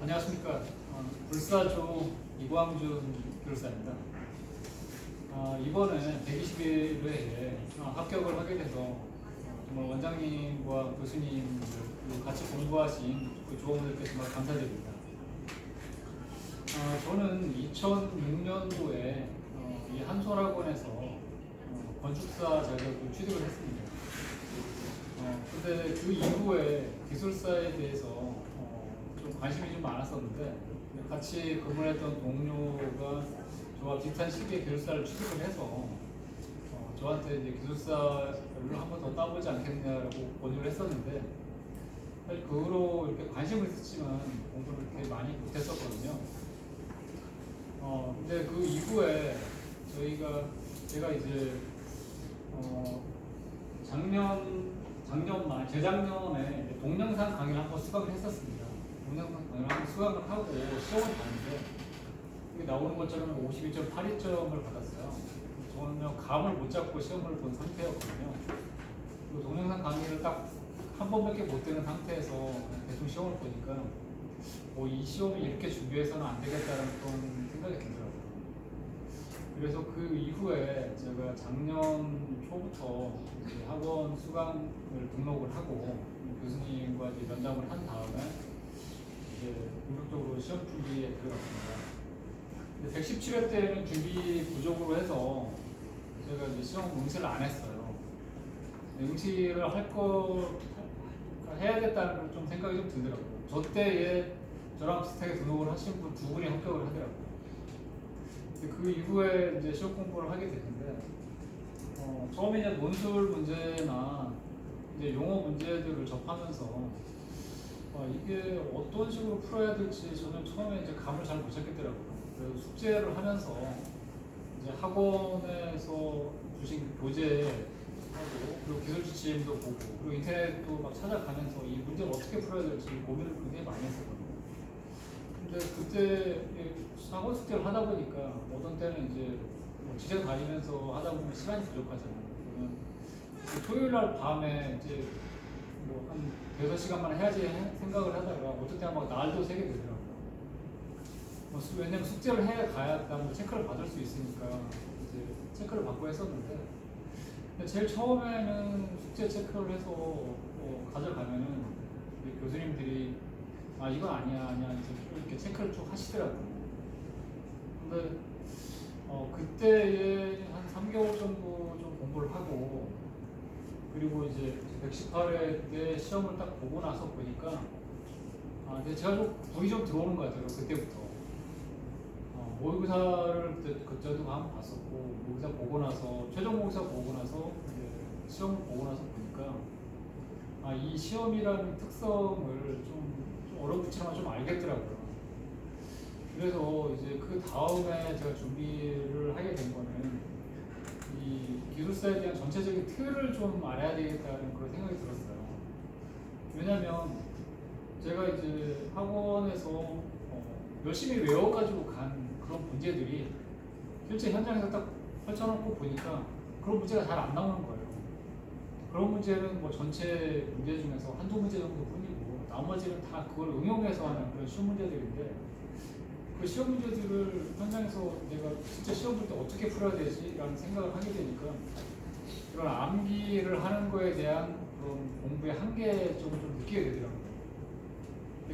안녕하십니까. 불사조 이광준 교사입니다. 이번에 120일회에 합격을 하게 돼서 정말 원장님과 교수님들 그리고 같이 공부하신 그 조언들께 정말 감사드립니다. 저는 2006년도에 이 한솔학원에서 건축사 자격을 취득을 했습니다. 근데 그 이후에 기술사에 대해서 좀 관심이 좀 많았었는데 같이 근무했던 동료가 저와 비슷한 시기에 기술사를 취득을 해서 저한테 이제 기술사를 한 번 더 따보지 않겠냐라고 권유를 했었는데 사실 그 후로 이렇게 관심을 있었지만 공부를 그렇게 많이 못했었거든요. 근데 그 이후에 제가 이제 재작년에 동영상 강의를 한번 수강을 했었습니다. 동영상 강의를 한번 수강을 하고 시험을 봤는데 이게 나오는 것처럼 52.82점을 받았어요. 저는 감을 못 잡고 시험을 본 상태였거든요. 그리고 동영상 강의를 딱 한 번밖에 못 되는 상태에서 대충 시험을 보니까 이 시험을 이렇게 준비해서는 안 되겠다는 그런 생각이 들더라고요. 그래서 그 이후에 제가 작년 초부터 이제 학원 수강을 등록을 하고 교수님과 이제 면담을 한 다음에 이제 본격적으로 시험 준비에 들어갔습니다. 117회 때는 준비 부족으로 해서 제가 이제 시험 응시를 안 했어요. 응시를 해야겠다는 걸 좀 생각이 좀 들더라고요. 저 때에 저랑 비슷하게 등록을 하신 분 두 분이 합격을 하더라고요. 그 이후에 이제 시험 공부를 하게 됐는데 처음에 이제 논술 문제나 이제 용어 문제들을 접하면서 이게 어떤 식으로 풀어야 될지 저는 처음에 이제 감을 잘 못 잡겠더라고요. 그래서 숙제를 하면서 이제 학원에서 주신 교재 하고 그리고 기술 지침도 보고 그리고 인터넷도 막 찾아가면서 이 문제를 어떻게 풀어야 될지 고민을 굉장히 많이 했었거든요. 근데 그때 학원 숙제를 하다 보니까 어떤 때는 이제 직장 다니면서 하다 보면 시간이 부족하잖아요. 그러면 토요일 날 밤에 이제 한 6시간만 해야지 생각을 하다가 어떤 때는 막 날도 새게 되더라고요. 왜냐면 숙제를 해 가야 체크를 받을 수 있으니까 이제 체크를 받고 했었는데 근데 제일 처음에는 숙제 체크를 해서 가져가면은 교수님들이 이건 아니야 이렇게 체크를 쭉 하시더라고요. 근데 그때 한 3개월 정도 좀 공부를 하고 그리고 이제 118회 때 시험을 딱 보고 나서 보니까 근데 제가 좀 불이 좀 들어오는 것 같아요. 그때부터 모의고사를 그때도 한번 봤었고 모의고사 보고 나서 최종 모의고사 보고 나서 이제 시험을 보고 나서 보니까 이 시험이라는 특성을 좀 어렴풋이나마 좀 알겠더라고요. 그래서 이제 그 다음에 제가 준비를 하게 된 거는 이 기술사에 대한 전체적인 틀을 좀 알아야 되겠다는 그런 생각이 들었어요. 왜냐면 제가 이제 학원에서 열심히 외워가지고 간 그런 문제들이 실제 현장에서 딱 펼쳐놓고 보니까 그런 문제가 잘 안 나오는 거예요. 그런 문제는 전체 문제 중에서 한두 문제 정도 뿐이고 나머지는 다 그걸 응용해서 하는 그런 시험 문제들인데 그 시험 문제들을 현장에서 내가 진짜 시험 볼 때 어떻게 풀어야 되지? 라는 생각을 하게 되니까 그런 암기를 하는 거에 대한 그런 공부의 한계점을 좀 느끼게 되더라고요.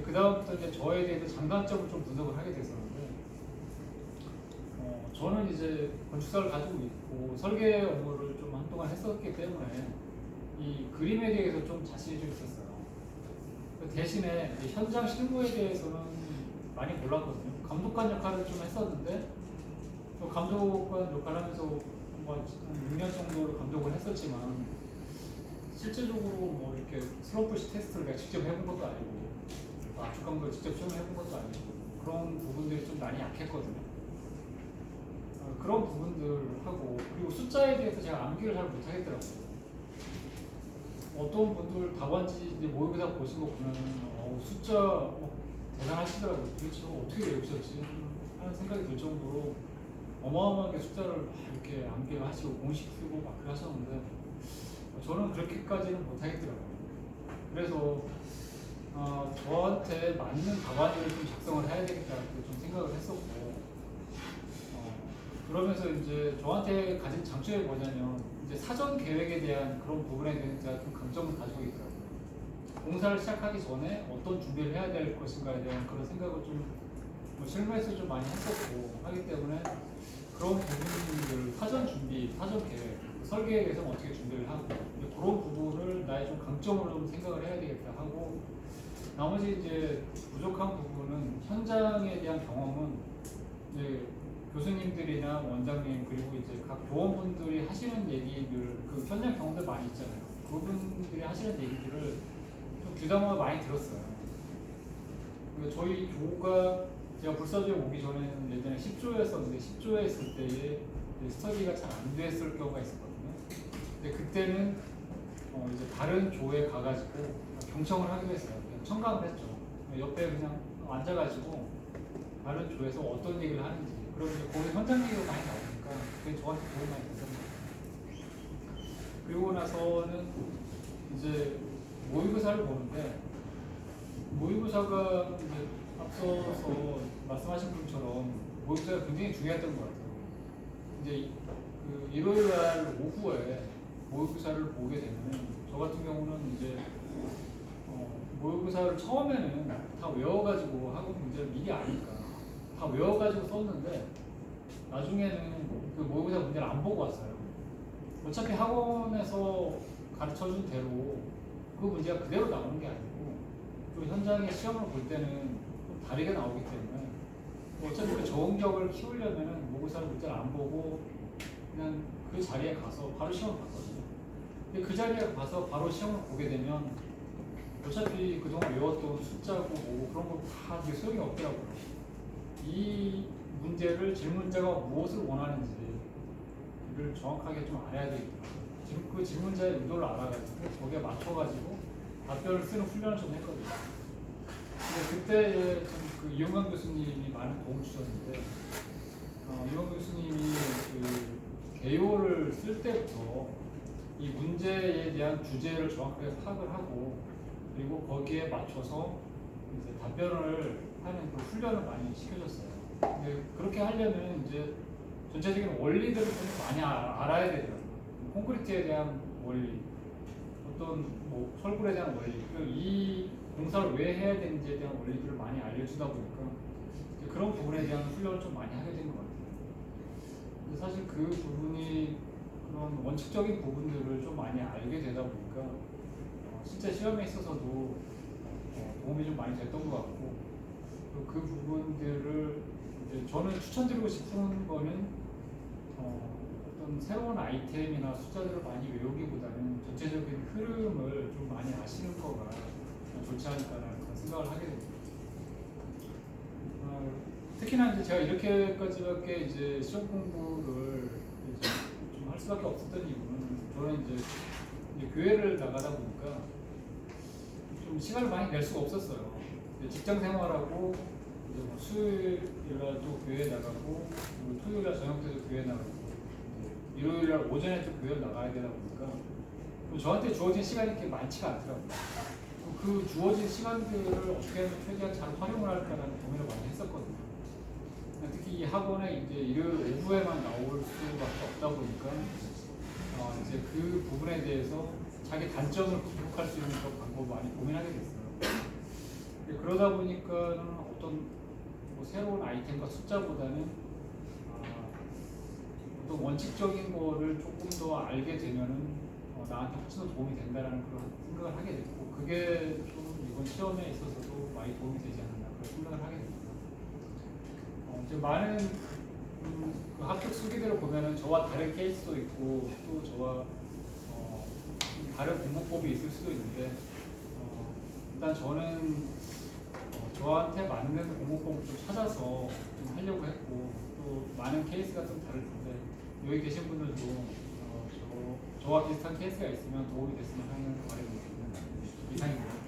그 다음부터 이제 저에 대해서 장단점을 좀 분석을 하게 됐었는데 저는 이제 건축사를 가지고 있고 설계 업무를 좀 한동안 했었기 때문에 이 그림에 대해서 좀 자신이 좀 있었어요. 대신에 현장 실무에 대해서는 많이 몰랐거든요. 감독관 역할을 좀 했었는데 감독관 역할을 하면서 한 6년 정도를 감독을 했었지만 실제적으로 이렇게 슬럼프시 테스트를 내가 직접 해본 것도 아니고 압축 강도를 직접 시험을 해본 것도 아니고 그런 부분들이 좀 많이 약했거든요. 그런 부분들하고 그리고 숫자에 대해서 제가 암기를 잘 못하겠더라고요. 어떤 분들 답안지 모의고사 보시고 보면 숫자 대단하시더라고요. 도대체 어떻게 외우셨지 하는 생각이 들 정도로 어마어마하게 숫자를 막 이렇게 암기를 하시고 공식 쓰고 막 하셨는데 저는 그렇게까지는 못하겠더라고요. 그래서 저한테 맞는 답안지를 좀 작성을 해야 되겠다고 좀 생각을 했었고, 그러면서 이제 저한테 가진 장점이 뭐냐면 이제 사전 계획에 대한 그런 부분에 대해서 제가 좀 강점을 가지고 있더라고요. 공사를 시작하기 전에 어떤 준비를 해야 될 것인가에 대한 그런 생각을 좀뭐 실무에서 좀 많이 했었고 하기 때문에 그런 부분들 사전 준비, 사전 계획, 설계에 대해서 어떻게 준비를 하고 그런 부분을 나의 좀 강점으로 좀 생각을 해야 되겠다 하고 나머지 이제 부족한 부분은 현장에 대한 경험은 이제 교수님들이나 원장님 그리고 이제 각 교원분들이 하시는 얘기들 그 현장 경험들 많이 있잖아요. 그분들이 하시는 얘기들을 좀 귀담아 많이 들었어요. 저희 교가 제가 불사조에 오기 전에는 예전에 10조였었는데 10조에 있을 때에 스터디가 잘 안 됐을 경우가 있었거든요. 근데 그때는 이제 다른 조에 가가지고 경청을 하기로 했어요. 그냥 청강을 했죠. 옆에 그냥 앉아가지고 다른 조에서 어떤 얘기를 하는지 그러면 이제 거기 현장 얘기가 많이 나오니까 그게 저한테 도움이 많이 됐었어요. 그리고 나서는 이제 모의고사를 보는데 모의고사가 이제 앞서서 말씀하신 분처럼 모의고사가 굉장히 중요했던 것 같아요. 이제 그 일요일 날 오후에 모의고사를 보게 되면 저 같은 경우는 이제 모의고사를 처음에는 다 외워가지고 학원 문제를 미리 아니까 다 외워가지고 썼는데 나중에는 그 모의고사 문제를 안 보고 왔어요. 어차피 학원에서 가르쳐준 대로 그 문제가 그대로 나오는 게 아니고 또 현장에 시험을 볼 때는 좀 다르게 나오기 때문에 어차피 그 적응력을 키우려면은 모의고사 문제를 안 보고 그냥 그 자리에 가서 바로 시험을 봤거든요. 근데 그 자리에 가서 바로 시험을 보게 되면 어차피 그동안 외웠던 숫자고 뭐고 그런 거 다 이게 소용이 없더라고요. 이 문제를 질문자가 무엇을 원하는지를 정확하게 좀 알아야 되겠더라고요. 지금 그 질문자의 의도를 알아가지고 거기에 맞춰가지고 답변을 쓰는 훈련을 좀 했거든요. 근데 그때 그 이용관 교수님이 많은 도움을 주셨는데 이용관 교수님이 그 개요를 쓸 때부터 이 문제에 대한 주제를 정확하게 파악을 하고 그리고 거기에 맞춰서 이제 답변을 하는 그 훈련을 많이 시켜줬어요. 근데 그렇게 하려면 이제 전체적인 원리들을 좀 많이 알아야 되더라고요. 콘크리트에 대한 원리, 어떤 뭐 철골에 대한 원리, 그리고 이 공사를 왜 해야 되는지에 대한 원리들을 많이 알려주다 보니까 그런 부분에 대한 훈련을 좀 많이 하게 된 것 같아요. 근데 사실 그 부분이 그런 원칙적인 부분들을 좀 많이 알게 되다 보니까 실제 시험에 있어서도 도움이 좀 많이 됐던 것 같고 그 부분들을 이제 저는 추천드리고 싶은 거는 어떤 새로운 아이템이나 숫자들을 많이 외우기보다는 전체적인 흐름을 좀 많이 아시는 거가 좋지 않을까라는 그런 생각을 하게 됩니다. 특히나 이제 제가 이렇게까지밖에 이제 시험 공부를 이제 좀 할 수밖에 없었던 이유는 저는 이제 교회를 나가다 보니까 좀 시간을 많이 낼 수가 없었어요. 직장 생활하고 이제 뭐 수요일날 또 교회 나가고 토요일날 저녁 때도 교회 나가고 일요일날 오전에 또 교회 나가야 되다 보니까 저한테 주어진 시간이 그렇게 많지가 않더라고요. 그 주어진 시간들을 어떻게 하면 최대한 잘 활용을 할까라는 고민을 많이 했었거든요. 특히 이 학원에 이제 일요일 오후에만 나올 수밖에 없다 보니까 이제 그 부분에 대해서 자기 단점을 극복할 수 있는 그런 방법을 많이 고민하게 됐어요. 그러다 보니까 어떤 뭐 새로운 아이템과 숫자보다는 어떤 원칙적인 거를 조금 더 알게 되면은 나한테 훨씬 더 도움이 된다는 그런 생각을 하게 됐고 그게 좀 이번 시험에 있어서도 많이 도움이 되지 않았나 그런 생각을 하게 됩니다. 이제 많은 그 합격 수기들을 보면은 저와 다른 케이스도 있고 또 저와 다른 공부법이 있을 수도 있는데 일단 저는 저한테 맞는 공부법을 좀 찾아서 좀 하려고 했고 또 많은 케이스가 좀 다를 텐데 여기 계신 분들도 저와 비슷한 케이스가 있으면 도움이 됐으면 하는 바람이 있습니다. 이상입니다.